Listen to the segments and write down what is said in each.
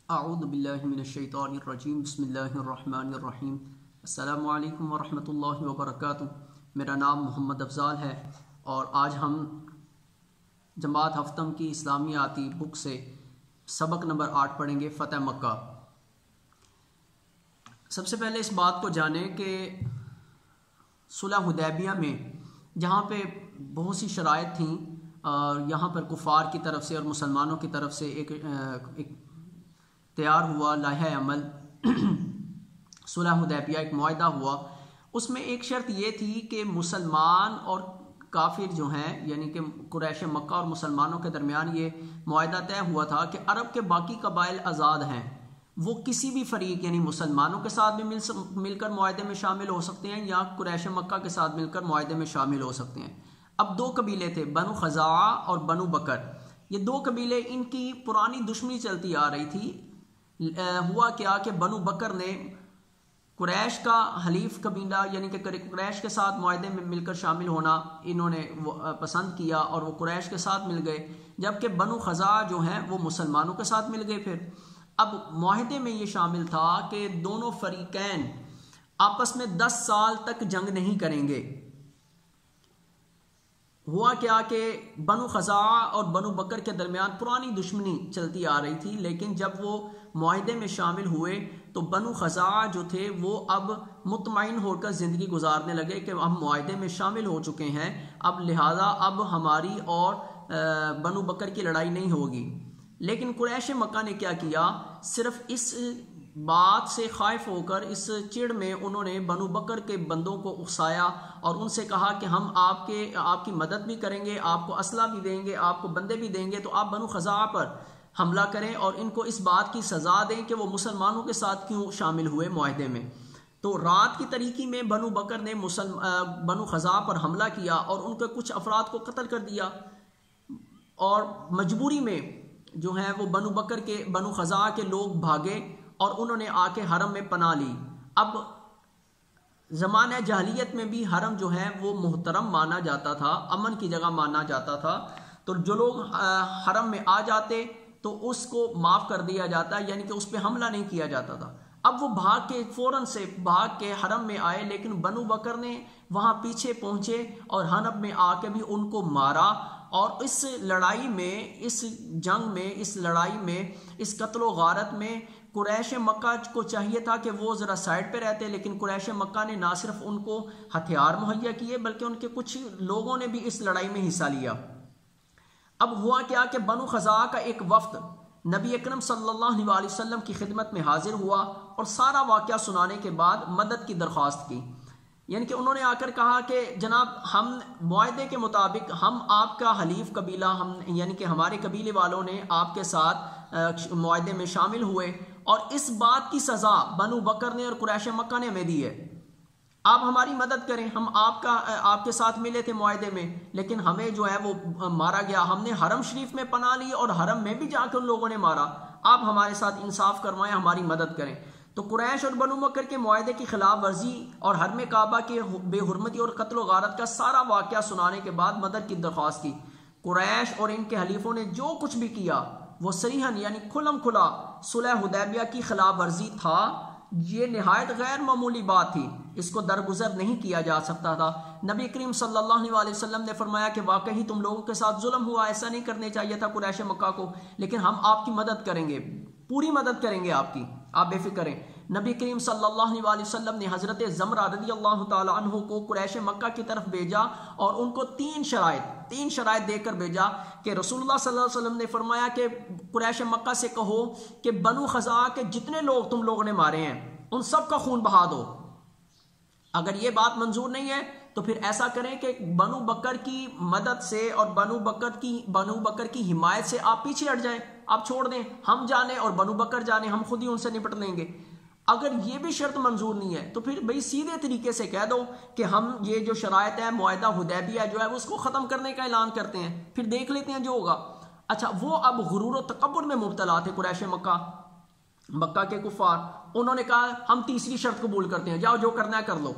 اعوذ باللہ من الشیطان الرجیم بسم اللہ الرحمن الرحیم السلام علیکم ورحمۃ اللہ وبرکاتہ۔ میرا نام محمد افضال ہے اور آج ہم جماعت ہفتم کی اسلامیاتی بک سے سبق نمبر 8 پڑھیں گے، فتح مکہ۔ سب سے پہلے اس بات کو جانیں کہ صلح حدیبیہ میں جہاں پہ بہت سی شرائط تھیں اور یہاں پر کفار کی طرف سے اور مسلمانوں کی طرف سے ایک تیار ہوا لائحہ عمل صلح حدیبیہ، ایک معاہدہ ہوا۔ اس میں ایک شرط یہ تھی کہ مسلمان اور کافر جو ہیں یعنی کہ قریش مکہ اور مسلمانوں کے درمیان یہ معاہدہ طے ہوا تھا کہ عرب کے باقی قبائل آزاد ہیں، وہ کسی بھی فریق یعنی مسلمانوں کے ساتھ بھی مل کر معاہدے میں شامل ہو سکتے ہیں یا قریش مکہ کے ساتھ مل کر معاہدے میں شامل ہو سکتے ہیں۔ اب دو قبیلے تھے، بنو خزاعہ اور بنو بکر۔ یہ دو قبیلے، ان کی پرانی دشمنی چلتی آ رہی تھی۔ ہوا کیا کہ بنو بکر نے قریش کا حلیف قبیلہ یعنی کہ قریش کے ساتھ معاہدے میں مل کر شامل ہونا انہوں نے پسند کیا اور وہ قریش کے ساتھ مل گئے، جبکہ بنو خزاعہ جو ہیں وہ مسلمانوں کے ساتھ مل گئے۔ پھر اب معاہدے میں یہ شامل تھا کہ دونوں فریقین آپس میں 10 سال تک جنگ نہیں کریں گے۔ ہوا کیا کہ بنو خزاعہ اور بنو بکر کے درمیان پرانی دشمنی چلتی آ رہی تھی، لیکن جب وہ معاہدے میں شامل ہوئے تو بنو خزاعہ جو تھے وہ اب مطمئن ہو کر زندگی گزارنے لگے کہ ہم معاہدے میں شامل ہو چکے ہیں، اب لہذا اب ہماری اور بنو بکر کی لڑائی نہیں ہوگی۔ لیکن قریش مکہ نے کیا کیا، صرف اس بات سے خائف ہو کر اس چڑ میں انہوں نے بنو بکر کے بندوں کو اکسایا اور ان سے کہا کہ ہم آپ کی مدد بھی کریں گے، آپ کو اسلحہ بھی دیں گے، آپ کو بندے بھی دیں گے، تو آپ بنو خزاعہ پر حملہ کریں اور ان کو اس بات کی سزا دیں کہ وہ مسلمانوں کے ساتھ کیوں شامل ہوئے معاہدے میں۔ تو رات کی تاریکی میں بنو بکر نے بنو خزاعہ پر حملہ کیا اور ان کے کچھ افراد کو قتل کر دیا، اور مجبوری میں جو ہیں وہ بنو خزاعہ کے لوگ بھاگے اور انہوں نے آ کے حرم میں پناہ لی۔ اب زمانہ جاہلیت میں بھی حرم جو ہے وہ محترم مانا جاتا تھا، امن کی جگہ مانا جاتا تھا، تو جو لوگ حرم میں آ جاتے تو اس کو معاف کر دیا جاتا، یعنی کہ اس پہ حملہ نہیں کیا جاتا تھا۔ اب وہ فوراً سے بھاگ کے حرم میں آئے، لیکن بنو بکر نے وہاں پیچھے پہنچے اور حرم میں آ کے بھی ان کو مارا، اور اس لڑائی میں، اس جنگ میں، اس لڑائی میں، اس قتل و غارت میں قریش مکہ کو چاہیے تھا کہ وہ ذرا سائڈ پہ رہتے، لیکن قریش مکہ نے نہ صرف ان کو ہتھیار مہیا کیے بلکہ ان کے کچھ لوگوں نے بھی اس لڑائی میں حصہ لیا۔ اب ہوا کیا کہ بنو خزاعہ کا ایک وفد نبی اکرم صلی اللہ علیہ وسلم کی خدمت میں حاضر ہوا اور سارا واقعہ سنانے کے بعد مدد کی درخواست کی، یعنی کہ انہوں نے آ کر کہا کہ جناب ہم معاہدے کے مطابق ہم آپ کا حلیف قبیلہ یعنی کہ ہمارے قبیلے والوں نے آپ کے ساتھ معاہدے میں شامل ہوئے، اور اس بات کی سزا بنو بکر نے اور قریش مکہ نے ہمیں دی ہے، آپ ہماری مدد کریں، ہم آپ کے ساتھ ملے تھے معاہدے میں، لیکن ہمیں جو ہے وہ مارا گیا، ہم نے حرم شریف میں پناہ لی اور حرم میں بھی جا کر ان لوگوں نے مارا، آپ ہمارے ساتھ انصاف کروائیں، ہماری مدد کریں۔ تو قریش اور بنو بکر کے معاہدے کی خلاف ورزی اور حرم کعبہ کے بے حرمتی اور قتل و غارت کا سارا واقعہ سنانے کے بعد مدد کی درخواست کی۔ قریش اور ان کے حلیفوں نے جو کچھ بھی کیا وہ صریحاً یعنی کھلم کھلا صلح حدیبیہ کی خلاف ورزی تھا، یہ نہایت غیر معمولی بات تھی، اس کو درگزر نہیں کیا جا سکتا تھا۔ نبی کریم صلی اللہ علیہ وسلم نے فرمایا کہ واقعی تم لوگوں کے ساتھ ظلم ہوا، ایسا نہیں کرنے چاہیے تھا قریش مکہ کو، لیکن ہم آپ کی مدد کریں گے، پوری مدد کریں گے آپ کی، آپ بے فکر رہیں۔ نبی کریم صلی اللہ علیہ وسلم نے حضرت زمرہ رضی اللہ تعالی عنہ کو قریش مکہ کی طرف بھیجا اور ان کو تین شرائط دے کر بھیجا کہ رسول اللہ صلی اللہ علیہ وسلم نے فرمایا کہ قریش مکہ سے کہو کہ بنو خزاعہ کے جتنے لوگ تم لوگوں نے مارے ہیں ان سب کا خون بہا دو۔ اگر یہ بات منظور نہیں ہے تو پھر ایسا کریں کہ بنو بکر کی مدد سے اور بنو بکر کی حمایت سے آپ پیچھے ہٹ جائیں، آپ چھوڑ دیں، ہم جانے اور بنو بکر جانے، ہم خود ہی ان سے نپٹ لیں گے۔ اگر یہ بھی شرط منظور نہیں ہے تو پھر بھئی سیدھے طریقے سے کہہ دو کہ ہم یہ جو شرائط ہے معاہدہ حدیبیہ جو ہے اس کو ختم کرنے کا اعلان کرتے ہیں، پھر دیکھ لیتے ہیں جو ہوگا۔ اچھا، وہ اب غرور و تکبر میں مبتلا تھے قریش مکہ کے کفار، انہوں نے کہا ہم تیسری شرط قبول کرتے ہیں، جاؤ جو کرنا ہے کر لو،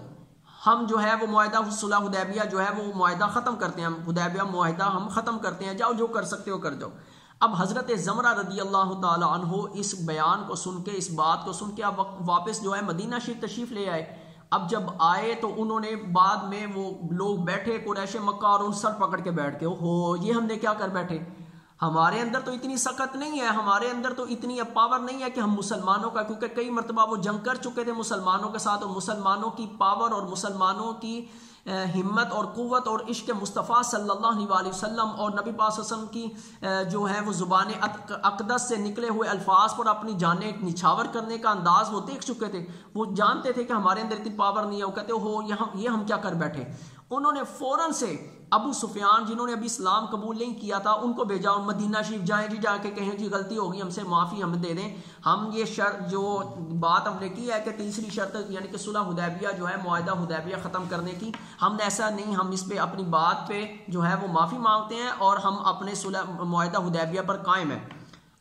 ہم جو ہے وہ معاہدہ صلح حدیبیہ جو ہے وہ معاہدہ ختم کرتے ہیں، حدیبیہ معاہدہ ہم ختم کرتے ہیں، جاؤ جو کر سکتے ہو کر جاؤ۔ اب حضرت زمرہ رضی اللہ تعالی عنہ اس بیان کو سن کے، اس بات کو سن کے اب واپس جو ہے مدینہ شریف تشریف لے آئے۔ اب جب آئے تو انہوں نے بعد میں وہ لوگ بیٹھے قریش مکہ اور ان سر پکڑ کے بیٹھ کے، اوہو یہ ہم نے کیا کر بیٹھے، ہمارے اندر تو اتنی سخت نہیں ہے، ہمارے اندر تو اتنی پاور نہیں ہے کہ ہم مسلمانوں کا، کیونکہ کئی مرتبہ وہ جنگ کر چکے تھے مسلمانوں کے ساتھ، اور مسلمانوں کی پاور اور مسلمانوں کی ہمت اور قوت اور عشق مصطفیٰ صلی اللہ علیہ وسلم اور نبی پاک صلی اللہ علیہ وسلم کی جو ہے وہ زبان اقدس سے نکلے ہوئے الفاظ پر اپنی جانیں نچھاور کرنے کا انداز وہ دیکھ چکے تھے، وہ جانتے تھے کہ ہمارے اندر اتنی پاور نہیں ہے، وہ کہتے ہو یہ ہم کیا کر بیٹھے۔ انہوں نے فوراً سے ابو سفیان جنہوں نے ابھی اسلام قبول نہیں کیا تھا ان کو بھیجا، مدینہ شریف جائیں جی، جا کے کہیں جی غلطی ہوگی ہم سے، معافی ہمیں دے دیں، ہم یہ شرط جو بات ہم نے کی ہے کہ تیسری شرط یعنی کہ صلح حدیبیہ جو ہے معاہدہ حدیبیہ ختم کرنے کی، ہم نے ایسا نہیں، ہم اس پہ اپنی بات پہ جو ہے وہ معافی مانگتے ہیں اور ہم اپنے صلح معاہدہ حدیبیہ پر قائم ہیں۔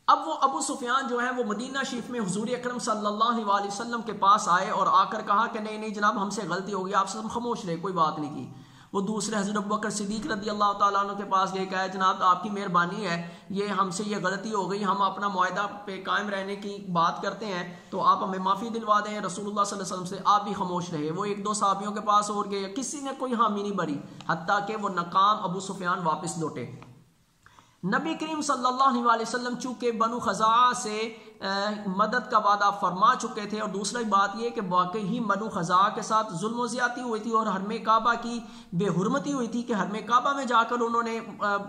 اب وہ ابو سفیان جو ہے وہ مدینہ شریف میں حضور اکرم صلی اللہ علیہ وسلم کے پاس آئے اور آ کر کہا کہ نہیں جناب ہم سے غلطی ہو گئی، آپ سے ہم خاموش رہے، کوئی بات نہیں کی۔ وہ دوسرے حضرت ابوبکر صدیق رضی اللہ تعالیٰ عنہ کے پاس گئے، کہا جناب آپ کی مہربانی ہے، یہ ہم سے یہ غلطی ہو گئی، ہم اپنا معاہدہ پہ قائم رہنے کی بات کرتے ہیں تو آپ ہمیں معافی دلوا دیں۔ رسول اللہ صلی اللہ علیہ وسلم سے آپ بھی خاموش رہے۔ وہ ایک دو صحابیوں کے پاس اور گئے، کسی نے کوئی حامی نہیں بھری، حتیٰ کہ وہ ناکام ابو سفیان واپس لوٹے۔ نبی کریم صلی اللہ علیہ وسلم چونکہ بنو خزاعہ سے مدد کا وعدہ فرما چکے تھے، اور دوسری بات یہ کہ واقعی ہی بنو خزاعہ کے ساتھ ظلم و زیادتی ہوئی تھی اور حرم کعبہ کی بے حرمتی ہوئی تھی کہ حرم کعبہ میں جا کر انہوں نے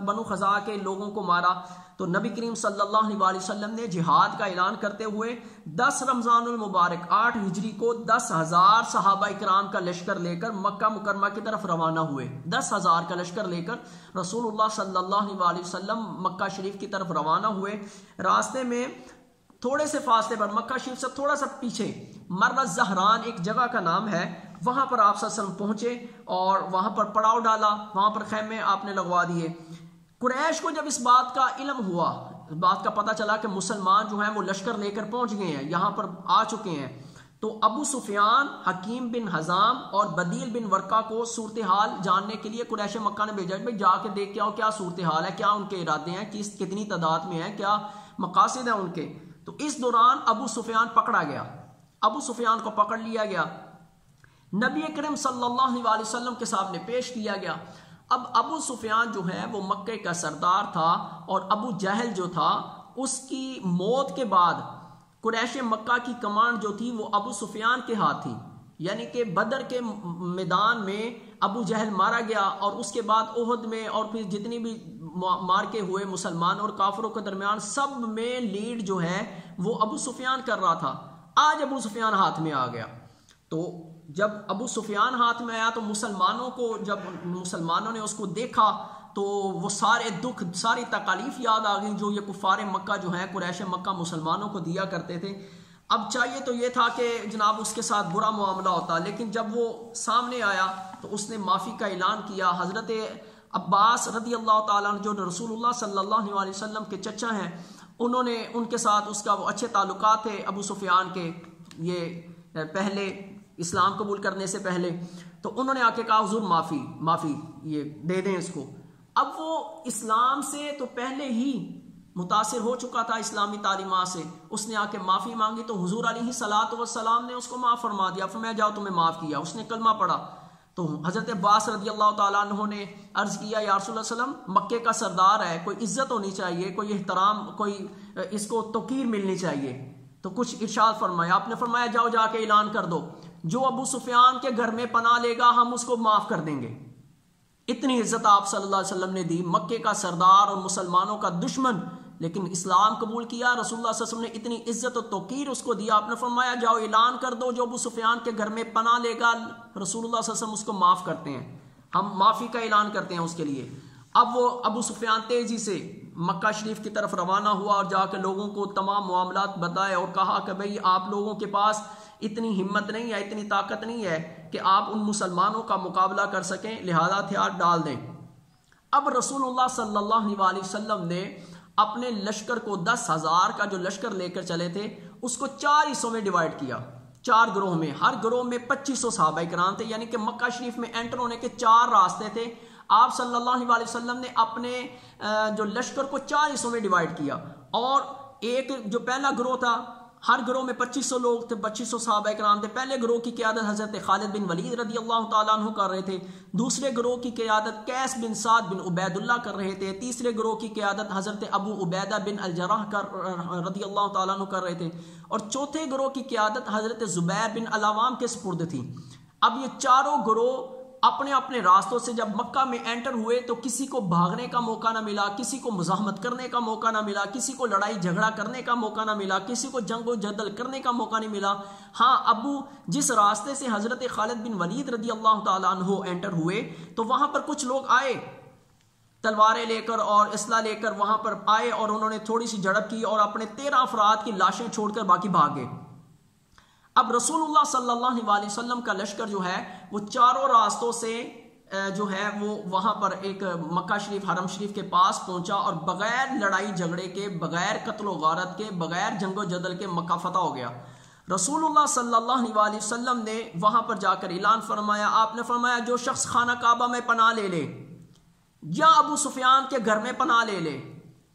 بنو خزاعہ کے لوگوں کو مارا، تو نبی کریم صلی اللہ علیہ وسلم نے جہاد کا اعلان کرتے ہوئے 10 رمضان المبارک 8 ہجری کو 10,000 صحابہ اکرام کا لشکر لے کر مکہ مکرمہ کی طرف روانہ ہوئے۔ 10,000 کا لشکر لے کر رسول اللہ صلی اللہ علیہ وسلم مکہ شریف کی طرف روانہ ہوئے۔ راستے میں تھوڑے سے فاصلے پر مکہ شریف سے تھوڑا سا پیچھے مر الزہران ایک جگہ کا نام ہے، وہاں پر آپ صلی اللہ علیہ وسلم پہنچے اور وہاں پر پڑاؤ ڈالا، وہاں پر خیمے آپ نے لگوا دیے۔ قریش کو جب اس بات کا علم ہوا، اس بات کا پتہ چلا کہ مسلمان جو ہیں وہ لشکر لے کر پہنچ گئے ہیں، یہاں پر آ چکے ہیں، تو ابو سفیان، حکیم بن حزام اور بدیل بن ورقہ کو صورتحال جاننے کے لیے قریش مکہ نے بھیجا، بھائی جا کے دیکھ کے آؤ کیا صورتحال ہے، کیا ان کے ارادے ہیں، کتنی تعداد میں ہیں، کیا مقاصد ہیں ان کے۔ تو اس دوران ابو سفیان پکڑا گیا، ابو سفیان کو پکڑ لیا گیا، نبی کریم صلی اللہ علیہ وسلم کے سامنے پیش کیا گیا۔ اب ابو سفیان جو ہے وہ مکے کا سردار تھا، اور ابو جہل جو تھا اس کی موت کے بعد قریش مکہ کی کمانڈ جو تھی وہ ابو سفیان کے ہاتھ تھی، یعنی کہ بدر کے میدان میں ابو جہل مارا گیا، اور اس کے بعد احد میں اور پھر جتنی بھی مارکے ہوئے مسلمان اور کافروں کے درمیان سب میں لیڈ جو ہے وہ ابو سفیان کر رہا تھا۔ آج ابو سفیان ہاتھ میں آ گیا، تو جب ابو سفیان ہاتھ میں آیا تو مسلمانوں کو، جب مسلمانوں نے اس کو دیکھا تو وہ سارے دکھ، ساری تکالیف یاد آ گئی جو یہ کفار مکہ جو ہیں قریش مکہ مسلمانوں کو دیا کرتے تھے۔ اب چاہیے تو یہ تھا کہ جناب اس کے ساتھ برا معاملہ ہوتا، لیکن جب وہ سامنے آیا تو اس نے معافی کا اعلان کیا۔ حضرت عباس رضی اللہ تعالیٰ عنہ جو رسول اللہ صلی اللہ علیہ وسلم کے چچا ہیں، انہوں نے ان کے ساتھ اس کا وہ اچھے تعلقات تھے ابو سفیان کے، یہ پہلے اسلام قبول کرنے سے پہلے، تو انہوں نے آ کے کہا حضور معافی یہ دے دیں اس کو۔ اب وہ اسلام سے تو پہلے ہی متاثر ہو چکا تھا اسلامی تعلیمات سے، اس نے آ کے معافی مانگی تو حضور علیہ الصلوۃ والسلام نے اس کو معاف فرما دیا، فرمایا جاؤ تمہیں معاف کیا۔ اس نے کلمہ پڑھا تو حضرت عباس رضی اللہ تعالیٰ عنہ نے عرض کیا یا رسول اللہ صلی اللہ علیہ وسلم مکے کا سردار ہے، کوئی عزت ہونی چاہیے، کوئی احترام، کوئی اس کو توقیر ملنی چاہیے، تو کچھ ارشاد فرمایا۔ آپ نے فرمایا جاؤ جا کے اعلان کر دو جو ابو سفیان کے گھر میں پناہ لے گا ہم اس کو معاف کر دیں گے۔ اتنی عزت آپ صلی اللہ علیہ وسلم نے دی، مکے کا سردار اور مسلمانوں کا دشمن، لیکن اسلام قبول کیا، رسول اللہ صلی اللہ علیہ وسلم نے اتنی عزت و توقیر اس کو دیا۔ آپ نے فرمایا جاؤ اعلان کر دو جو ابو سفیان کے گھر میں پناہ لے گا رسول اللہ صلی اللہ علیہ وسلم اس کو معاف کرتے ہیں، ہم معافی کا اعلان کرتے ہیں اس کے لیے۔ اب وہ ابو سفیان تیزی سے مکہ شریف کی طرف روانہ ہوا اور جا کے لوگوں کو تمام معاملات بتائے اور کہا کہ بھئی آپ لوگوں کے پاس اتنی ہمت نہیں ہے، اتنی طاقت نہیں ہے کہ آپ ان مسلمانوں کا مقابلہ کر سکیں، لہذا ہتھیار ڈال دیں۔ اب رسول اللہ صلی اللہ علیہ وسلم نے اپنے لشکر کو 10,000 کا جو لشکر لے کر چلے تھے اس کو 4 حصوں میں ڈیوائیڈ کیا، 4 گروہ میں، ہر گروہ میں 2500 صحابہ کرام تھے، یعنی کہ مکہ شریف میں انٹر ہونے کے 4 راستے تھے۔ آپ صلی اللہ علیہ وسلم نے اپنے جو لشکر کو 4 حصوں میں ڈیوائیڈ کیا، اور ایک جو پہلا گروہ تھا، ہر گروہ میں 2500 لوگ تھے، 2500 صحابہ کرام تھے۔ پہلے گروہ کی قیادت حضرت خالد بن ولید رضی اللہ تعالیٰ عنہ کر رہے تھے، دوسرے گروہ کی قیادت قیس بن سعد بن عبید اللہ کر رہے تھے، تیسرے گروہ کی قیادت حضرت ابو عبیدہ بن الجراح رضی اللہ تعالیٰ عنہ کر رہے تھے، اور چوتھے گروہ کی قیادت حضرت زبیر بن العوام کے سپرد تھی۔ اب یہ چاروں گروہ اپنے اپنے راستوں سے جب مکہ میں انٹر ہوئے تو کسی کو بھاگنے کا موقع نہ ملا، کسی کو مزاحمت کرنے کا موقع نہ ملا، کسی کو لڑائی جھگڑا کرنے کا موقع نہ ملا، کسی کو جنگ و جدل کرنے کا موقع نہیں ملا۔ ہاں، جس راستے سے حضرت خالد بن ولید رضی اللہ تعالیٰ عنہ انٹر ہوئے تو وہاں پر کچھ لوگ آئے تلواریں لے کر اور اسلحہ لے کر، وہاں پر آئے اور انہوں نے تھوڑی سی جھڑپ کی اور اپنے 13 افراد کی لاشیں چھوڑ کر باقی بھاگ گئے۔ اب رسول اللہ صلی اللہ علیہ وسلم کا لشکر جو ہے وہ چاروں راستوں سے جو ہے وہ وہاں پر ایک مکہ شریف حرم شریف کے پاس پہنچا، اور بغیر لڑائی جھگڑے کے، بغیر قتل و غارت کے، بغیر جنگ و جدل کے مکہ فتح ہو گیا۔ رسول اللہ صلی اللہ علیہ وسلم نے وہاں پر جا کر اعلان فرمایا، آپ نے فرمایا جو شخص خانہ کعبہ میں پناہ لے لے، یا ابو سفیان کے گھر میں پناہ لے لے،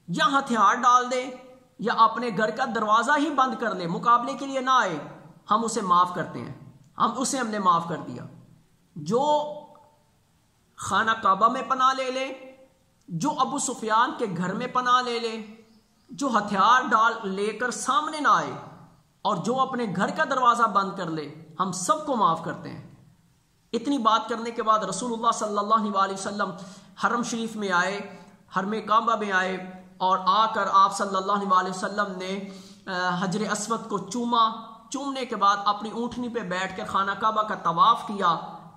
یا ہتھیار ڈال دے، یا اپنے گھر کا دروازہ ہی بند کر لے، مقابلے کے لیے نہ آئے، ہم اسے معاف کرتے ہیں، ہم نے معاف کر دیا۔ جو خانہ کعبہ میں پناہ لے لے، جو ابو سفیان کے گھر میں پناہ لے لے، جو ہتھیار ڈال لے کر سامنے نہ آئے، اور جو اپنے گھر کا دروازہ بند کر لے، ہم سب کو معاف کرتے ہیں۔ اتنی بات کرنے کے بعد رسول اللہ صلی اللہ علیہ وسلم حرم شریف میں آئے، حرم کعبہ میں آئے، اور آ کر آپ صلی اللہ علیہ وسلم نے حجر اسود کو چومنے کے بعد اپنی اونٹنی پہ بیٹھ کر خانہ کعبہ کا طواف کیا۔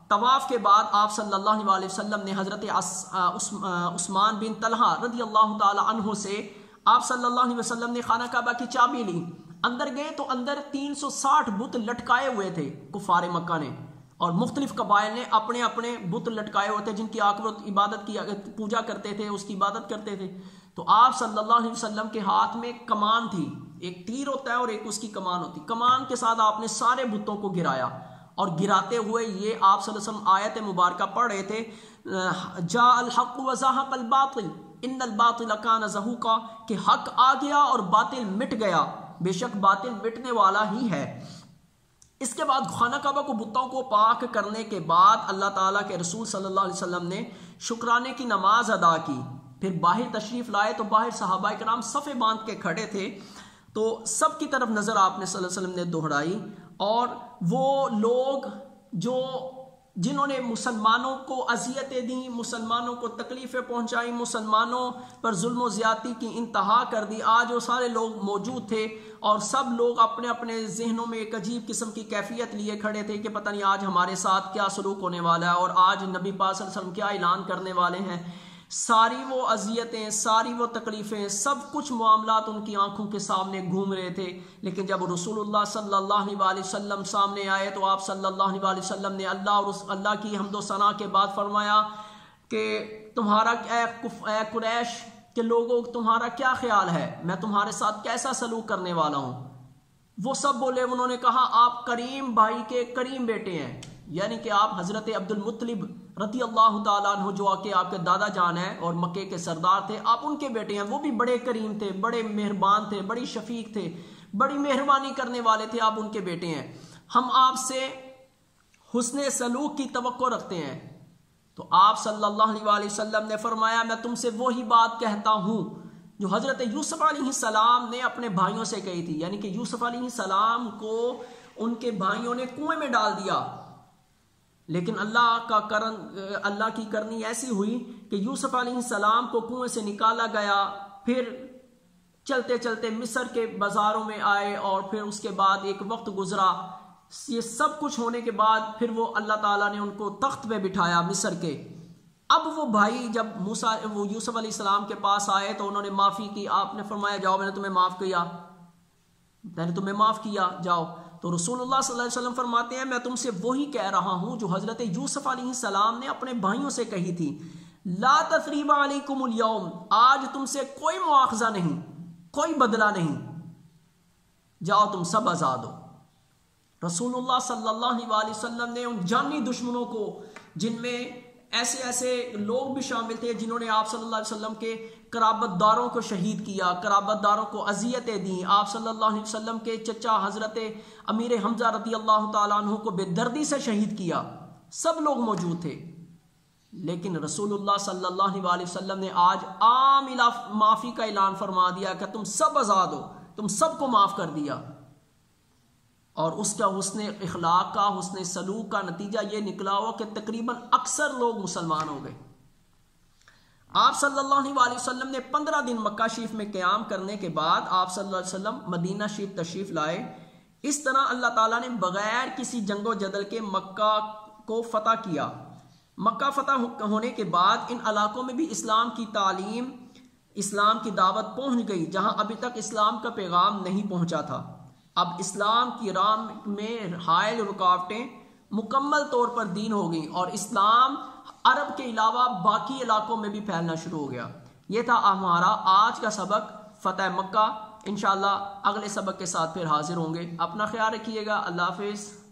طواف کے بعد آپ صلی اللہ علیہ وسلم نے حضرت عثمان بن طلحہ رضی اللہ تعالی عنہ سے آپ صلی اللہ علیہ وسلم نے خانہ کعبہ کی چابی لی۔ اندر گئے تو اندر 360 بت لٹکائے ہوئے تھے کفار مکہ نے، اور مختلف قبائل نے اپنے اپنے بت لٹکائے ہوئے تھے جن کی عبادت کی پوجا کرتے تھے، اس کی عبادت کرتے تھے۔ تو آپ صلی اللہ علیہ وسلم کے ہاتھ میں کمان تھی، ایک تیر ہوتا ہے اور ایک اس کی کمان ہوتی، کمان کے ساتھ آپ نے سارے بتوں کو گرایا، اور گراتے ہوئے یہ آپ صلی اللہ علیہ وسلم آیت مبارکہ پڑھ رہے تھے، جاء الحق وزهق الباطل ان الباطل کان زہوقا، کہ حق آ گیا اور باطل مٹ گیا، بے شک باطل مٹنے والا ہی ہے۔ اس کے بعد خانہ کعبہ کو بتوں کو پاک کرنے کے بعد اللہ تعالیٰ کے رسول صلی اللہ علیہ وسلم نے شکرانے کی نماز ادا کی، پھر باہر تشریف لائے تو باہر صحابہ کرام صفے باندھ کے کھڑے تھے، تو سب کی طرف نظر آپ نے صلی اللہ علیہ وسلم نے دہرائی، اور وہ لوگ جنہوں نے مسلمانوں کو اذیتیں دیں، مسلمانوں کو تکلیفیں پہنچائیں، مسلمانوں پر ظلم و زیادتی کی انتہا کر دی، آج وہ سارے لوگ موجود تھے، اور سب لوگ اپنے اپنے ذہنوں میں ایک عجیب قسم کی کیفیت لیے کھڑے تھے کہ پتہ نہیں آج ہمارے ساتھ کیا سلوک ہونے والا ہے، اور آج نبی پاک صلی اللہ علیہ وسلم کیا اعلان کرنے والے ہیں۔ ساری وہ اذیتیں، ساری وہ تکلیفیں، سب کچھ معاملات ان کی آنکھوں کے سامنے گھوم رہے تھے، لیکن جب رسول اللہ صلی اللہ علیہ وسلم سامنے آئے تو آپ صلی اللہ علیہ وسلم نے اللہ کی حمد و ثنا کے بعد فرمایا کہ تمہارا اے قریش کے لوگوں، تمہارا کیا خیال ہے، میں تمہارے ساتھ کیسا سلوک کرنے والا ہوں؟ وہ سب بولے، انہوں نے کہا آپ کریم بھائی کے کریم بیٹے ہیں، یعنی کہ آپ حضرت عبد المطلب رضی اللہ تعالیٰ عنہ جو کہ آپ کے دادا جان ہیں اور مکے کے سردار تھے، آپ ان کے بیٹے ہیں، وہ بھی بڑے کریم تھے، بڑے مہربان تھے، بڑی شفیق تھے، بڑی مہربانی کرنے والے تھے، آپ ان کے بیٹے ہیں، ہم آپ سے حسن سلوک کی توقع رکھتے ہیں۔ تو آپ صلی اللہ علیہ وسلم نے فرمایا میں تم سے وہی بات کہتا ہوں جو حضرت یوسف علیہ السلام نے اپنے بھائیوں سے کہی تھی، یعنی کہ یوسف علیہ السلام کو ان کے بھائیوں نے کنویں میں ڈال دیا، لیکن اللہ کی کرنی ایسی ہوئی کہ یوسف علیہ السلام کو کنویں سے نکالا گیا، پھر چلتے چلتے مصر کے بازاروں میں آئے، اور پھر اس کے بعد ایک وقت گزرا، یہ سب کچھ ہونے کے بعد پھر وہ اللہ تعالیٰ نے ان کو تخت پہ بٹھایا مصر کے۔ اب وہ بھائی جب وہ یوسف علیہ السلام کے پاس آئے تو انہوں نے معافی کی، آپ نے فرمایا جاؤ میں نے تمہیں معاف کیا، جاؤ۔ تو رسول اللہ صلی اللہ علیہ وسلم فرماتے ہیں میں تم سے وہی کہہ رہا ہوں جو حضرت یوسف علیہ السلام نے اپنے بھائیوں سے کہی تھی، لا تثریب علیکم اليوم، آج تم سے کوئی مواخذہ نہیں، کوئی بدلہ نہیں، جاؤ تم سب آزاد ہو۔ رسول اللہ صلی اللہ علیہ وسلم نے ان جانی دشمنوں کو جن میں ایسے ایسے لوگ بھی شامل تھے جنہوں نے آپ صلی اللہ علیہ وسلم کے قرابت داروں کو شہید کیا، قرابت داروں کو اذیتیں دیں، آپ صلی اللہ علیہ وسلم کے چچا حضرت امیر حمزہ رضی اللہ تعالیٰ عنہ کو بے دردی سے شہید کیا، سب لوگ موجود تھے۔ لیکن رسول اللہ صلی اللہ علیہ وسلم نے آج عام معافی کا اعلان فرما دیا کہ تم سب آزاد ہو، تم سب کو معاف کر دیا، اور اس کا حسن اخلاق کا، حسن سلوک کا نتیجہ یہ نکلا ہو کہ تقریباً اکثر لوگ مسلمان ہو گئے۔ آپ صلی اللہ علیہ وسلم نے 15 دن مکہ شریف میں قیام کرنے کے بعد آپ صلی اللہ علیہ وسلم مدینہ شریف تشریف لائے۔ اس طرح اللہ تعالیٰ نے بغیر کسی جنگ و جدل کے مکہ کو فتح کیا۔ مکہ فتح ہونے کے بعد ان علاقوں میں بھی اسلام کی تعلیم، اسلام کی دعوت پہنچ گئی جہاں ابھی تک اسلام کا پیغام نہیں پہنچا تھا۔ اب اسلام کی راہ میں حائل رکاوٹیں مکمل طور پر دین ہو گئیں اور اسلام عرب کے علاوہ باقی علاقوں میں بھی پھیلنا شروع ہو گیا۔ یہ تھا ہمارا آج کا سبق فتح مکہ۔ انشاءاللہ اگلے سبق کے ساتھ پھر حاضر ہوں گے۔ اپنا خیال رکھیے گا۔ اللہ حافظ۔